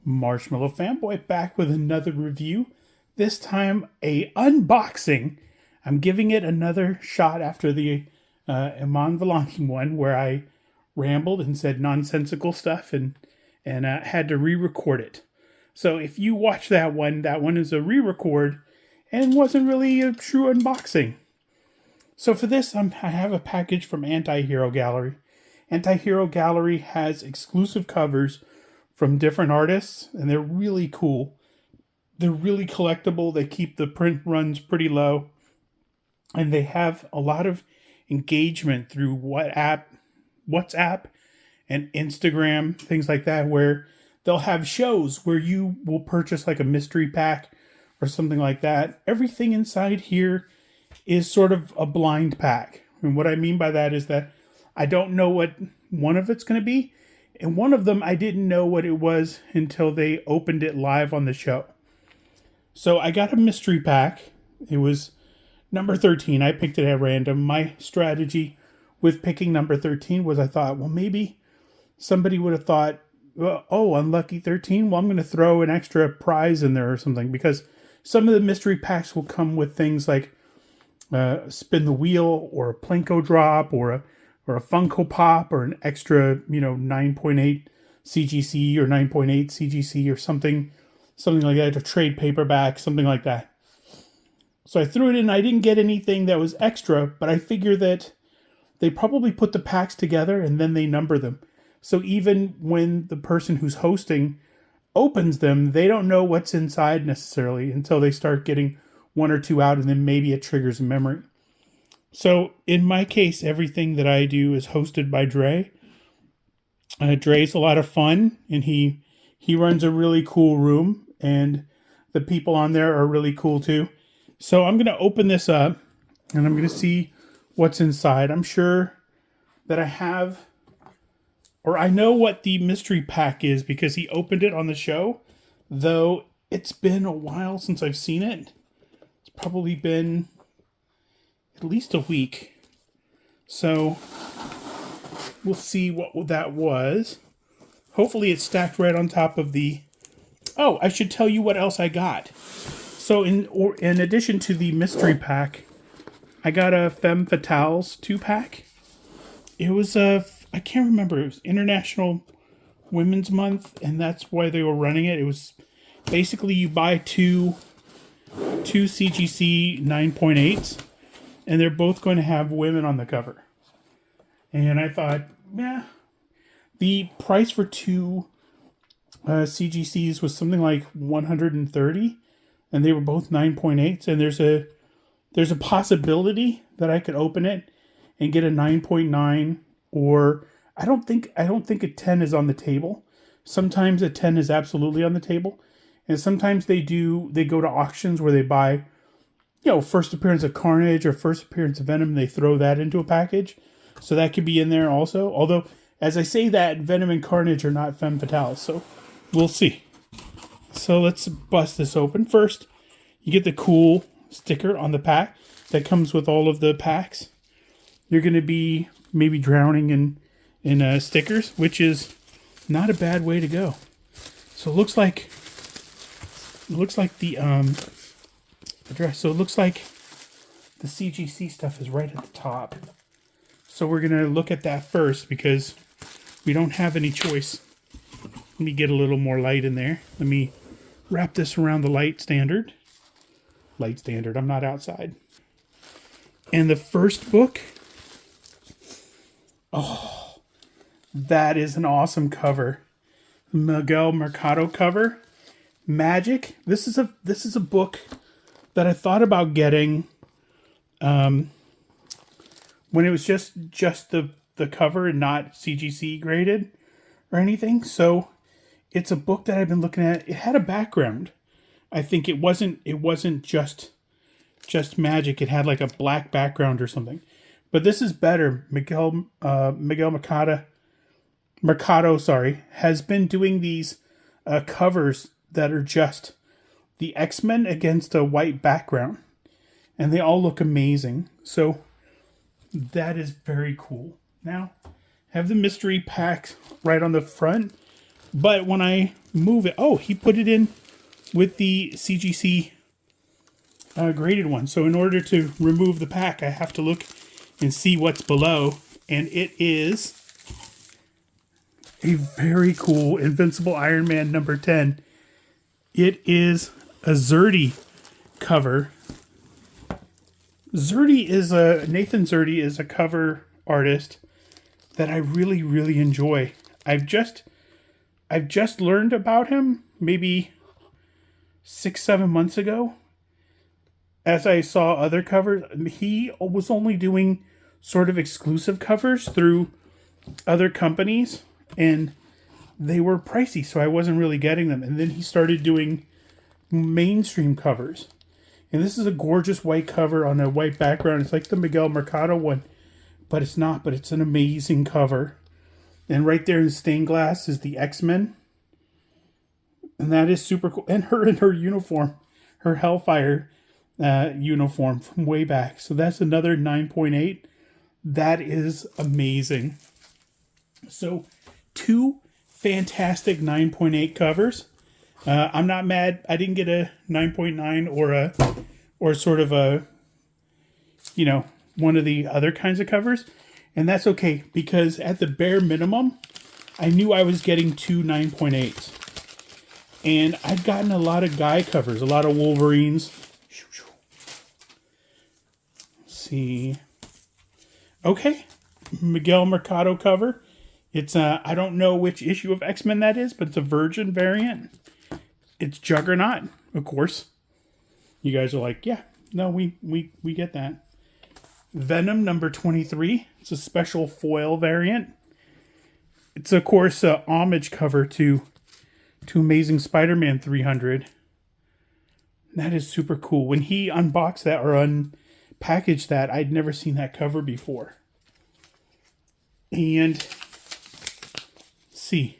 Marshmallow Fanboy back with another review. This time a unboxing. I'm giving it another shot after the Iman Vellani one where I rambled and said nonsensical stuff and had to re-record it. So if you watch that one is a re-record and wasn't really a true unboxing. So for this, I have a package from Antihero Gallery. Antihero Gallery has exclusive covers from different artists, and they're really cool. They're really collectible. They keep the print runs pretty low, and they have a lot of engagement through WhatsApp and Instagram, things like that, where they'll have shows where you will purchase like a mystery pack or something like that. Everything inside here is sort of a blind pack. And what I mean by that is that I don't know what one of it's going to be. And one of them, I didn't know what it was until they opened it live on the show. So I got a mystery pack. It was number 13. I picked it at random. My strategy with picking number 13 was I thought, well, maybe somebody would have thought, oh, unlucky 13. Well, I'm going to throw an extra prize in there or something. Because some of the mystery packs will come with things like spin the wheel or a Plinko drop or a Funko Pop or an extra, 9.8 CGC or 9.8 CGC or something like that, a trade paperback, something like that. So I threw it in. I didn't get anything that was extra, but I figure that they probably put the packs together and then they number them. So even when the person who's hosting opens them, they don't know what's inside necessarily until they start getting one or two out, and then maybe it triggers a memory. So in my case, everything that I do is hosted by Dre. Dre's a lot of fun, and he runs a really cool room, and the people on there are really cool too. So I'm going to open this up, and I'm going to see what's inside. I'm sure that I know what the mystery pack is because he opened it on the show, though it's been a while since I've seen it. It's probably been at least a week. So we'll see what that was. Hopefully it's stacked right on top of the... Oh, I should tell you what else I got. So in addition to the mystery pack, I got a Femme Fatales 2-pack. It was I can't remember. It was International Women's Month, and that's why they were running it. It was basically you buy two CGC 9.8s, and they're both going to have women on the cover. And I thought, the price for two CGCs was something like $130, and they were both 9.8s. And there's a possibility that I could open it and get a 9.9, or I don't think a 10 is on the table. Sometimes a 10 is absolutely on the table, and sometimes they go to auctions where they buy, first appearance of Carnage or first appearance of Venom, and they throw that into a package. So that could be in there also. Although, as I say that, Venom and Carnage are not Femme Fatales, so we'll see. So let's bust this open. First, you get the cool sticker on the pack that comes with all of the packs. You're going to be maybe drowning in stickers, which is not a bad way to go. So it looks like the address. So it looks like the CGC stuff is right at the top. So we're going to look at that first because we don't have any choice. Let me get a little more light in there. Let me wrap this around the light standard. Light standard. I'm not outside. And the first book. Oh, that is an awesome cover. Miguel Mercado cover. Magic. This is a book that I thought about getting when it was just the cover and not CGC graded or anything. So it's a book that I've been looking at. It had a background. I think it wasn't just magic. It had like a black background or something. But this is better. Miguel Mercado, has been doing these covers that are just the X-Men against a white background. And they all look amazing. So that is very cool. Now, have the mystery pack right on the front. But when I move it, oh, he put it in with the CGC graded one. So in order to remove the pack, I have to look and see what's below. And it is a very cool Invincible Iron Man number 10. It is a Zerdy cover. Nathan Zerdy is a cover artist that I really, really enjoy. I've just learned about him maybe 6-7 months ago. As I saw other covers, he was only doing sort of exclusive covers through other companies, and they were pricey, so I wasn't really getting them. And then he started doing mainstream covers. And this is a gorgeous white cover on a white background. It's like the Miguel Mercado one, but it's not, but it's an amazing cover. And right there in stained glass is the X-Men. And that is super cool. And her in her uniform, her Hellfire uniform from way back. So that's another 9.8. That is amazing. So 2 fantastic 9.8 covers. I'm not mad. I didn't get a 9.9 or sort of a, one of the other kinds of covers. And that's okay, because at the bare minimum, I knew I was getting 2 9.8s. And I've gotten a lot of guy covers, a lot of Wolverines. Let's see. Okay. Miguel Mercado cover. It's I don't know which issue of X-Men that is, but it's a Virgin variant. It's Juggernaut, of course. You guys are like, yeah, no, we get that. Venom number 23. It's a special foil variant. It's, of course, a homage cover to Amazing Spider-Man 300. That is super cool. When he unboxed that or unpackaged that, I'd never seen that cover before. And see,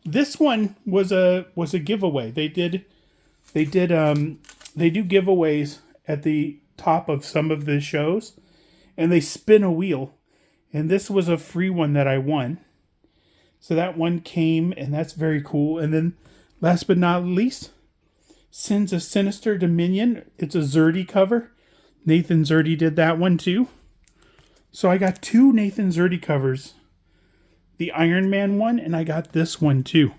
this one was a giveaway. They do giveaways at the top of some of the shows, and they spin a wheel. And this was a free one that I won. So that one came, and that's very cool. And then, last but not least, Sins of Sinister Dominion. It's a Zerdy cover. Nathan Zerdy did that one too. So I got 2 Nathan Zerdy covers. The Iron Man one, and I got this one too.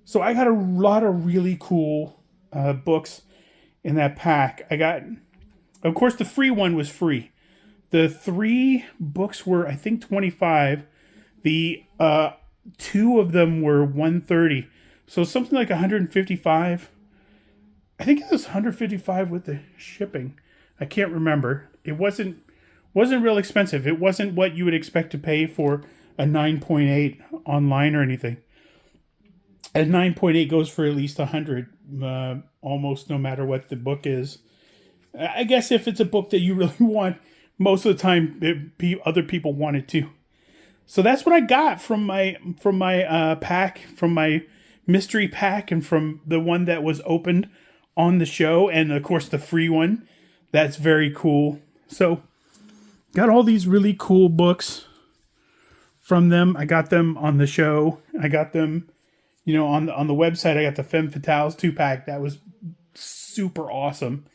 So I got a lot of really cool books in that pack. I got, of course, the free one was free. The 3 books were, I think, $25. The 2 of them were $130. So something like $155. I think it was $155 with the shipping. I can't remember. It wasn't real expensive. It wasn't what you would expect to pay for a 9.8 online or anything. A 9.8 goes for at least $100, almost no matter what the book is. I guess if it's a book that you really want, most of the time other people want it too. So that's what I got from my pack, from my mystery pack, and from the one that was opened on the show, and of course the free one. That's very cool. So got all these really cool books from them. I got them on the show. I got them, on the website. I got the Femme Fatales 2-pack. That was super awesome.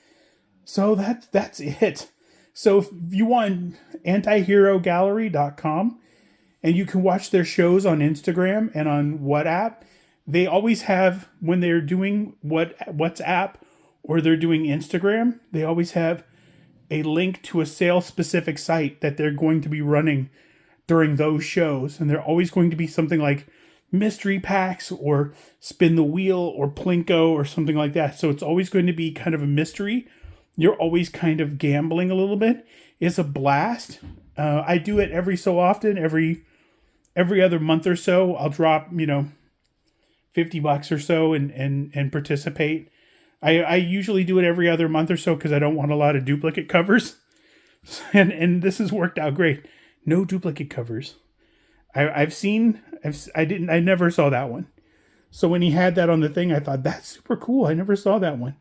So that's it. So if you want, antiherogallery.com, and you can watch their shows on Instagram and on WhatsApp. They always have, when they're doing WhatsApp or they're doing Instagram, they always have a link to a sale-specific site that they're going to be running during those shows. And they're always going to be something like mystery packs or spin the wheel or Plinko or something like that. So it's always going to be kind of a mystery. You're always kind of gambling a little bit. It's a blast. I do it every so often, every other month or so. I'll drop, $50 or so and participate. I usually do it every other month or so because I don't want a lot of duplicate covers. And this has worked out great. No duplicate covers. I never saw that one. So when he had that on the thing, I thought, that's super cool. I never saw that one.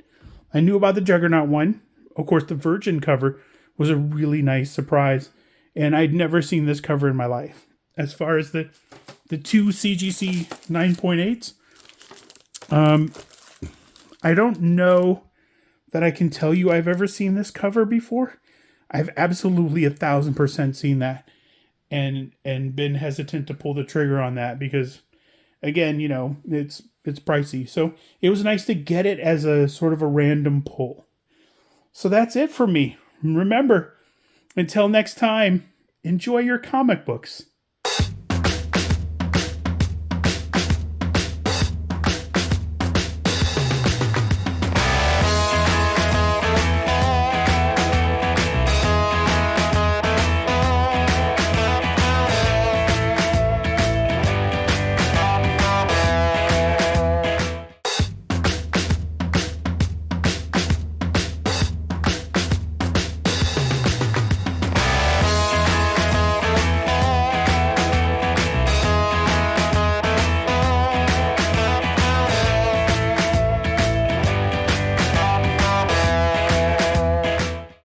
I knew about the Juggernaut one. Of course, the Virgin cover was a really nice surprise. And I'd never seen this cover in my life. As far as the the two CGC 9.8s. I don't know that I can tell you I've ever seen this cover before. I've absolutely 1,000% seen that, and been hesitant to pull the trigger on that because, again, it's pricey. So it was nice to get it as a sort of a random pull. So that's it for me. Remember, until next time, enjoy your comic books.